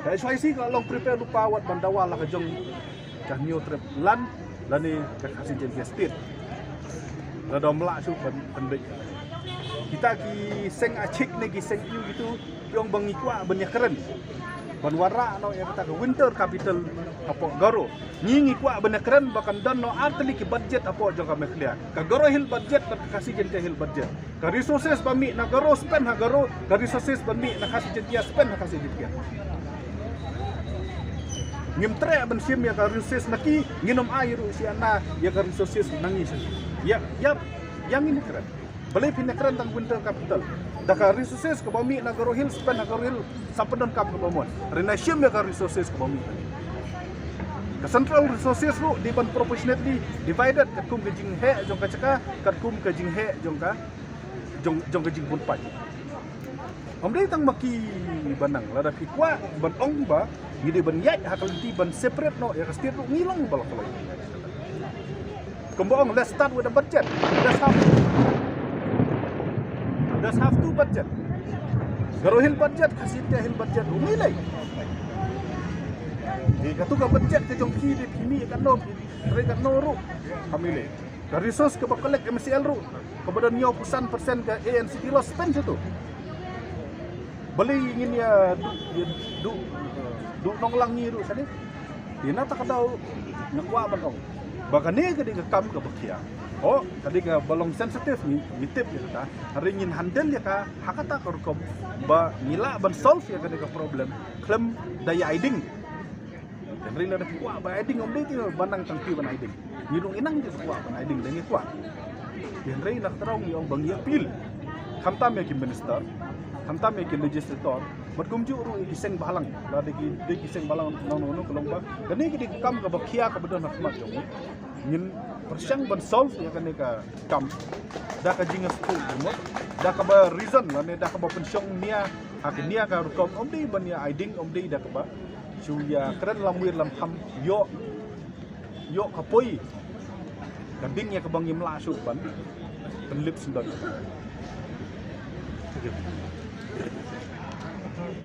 HYC kalau long prepare lupa awat bandawa lah kejong kanyo trip lan ni kasih jen state radom la su pendek kita ki seng acik ni ki seng yu gitu yang bangikwa banyak keren banwara no yang kata winter capital apa garo nyingi kwa banyak keren bahkan dan no artli ki budget apa jong kami clear ka garo hil budget dan kasih jen hil budget ka resources bami na garo spend ha garo ka resources bami na kasih jen spend ha kasih jen ngimtre ban sim ya ka resources naki nginom air usiana ya ka resources nangis ya yang ini keren beli pindah keren tang winter capital daka resources ke bami na garo hill spend na garo hill sapadon kap ke bamon rena sim ya ka resources ke bami ka central resources ru di ban proportionately divided kat kum ke jing he jong ka caka kat kum ke jing he jong ka jong ke jing pun pai amdei tang maki banang lada pikwa ban ong ba gide ban yai hakal ti ban separate no ya state ru ngilong balak kalai kembang let's start with the budget let's have two budget garo hil budget kasih dia hil budget nilai di katu ka budget ke jong ki di pimi kan no mereka no ru kami le ka resource ke bakolek MCL ru kepada nyo pusan persen ke ANCT lo spend situ beli ingin ya du nonglang ni ru sani dina tak kadau ngakwa ban ong bahkan ni ke kam ke bakia oh tadi ke balong sensitif ni tip ya ta hari ingin handle ya ka hakata ka rukom ba nila ban solve ya ke problem klem daya aiding dan rina da kuwa ba aiding om dei banang tangki ban aiding ni dong inang je kuwa ban aiding dan kuwa dan rina terong yang bang ya pil kamtam ya ki minister kamtam ya ki legislator berkum juru kiseng balang la de kiseng balang no kelong ba kani ki kam ka bakia ka bedon hakmat jong ngin persyang ban solve ya kan ka kam da ka jinga school mo da ka ba reason la ne da ka ba pensyong nia hak nia ka rukom om dei ban ya aiding om dei da ka ba chu ya kren lamwir lam ham yo ka poi ka ding ya ka bang yim la su ban penlip sendok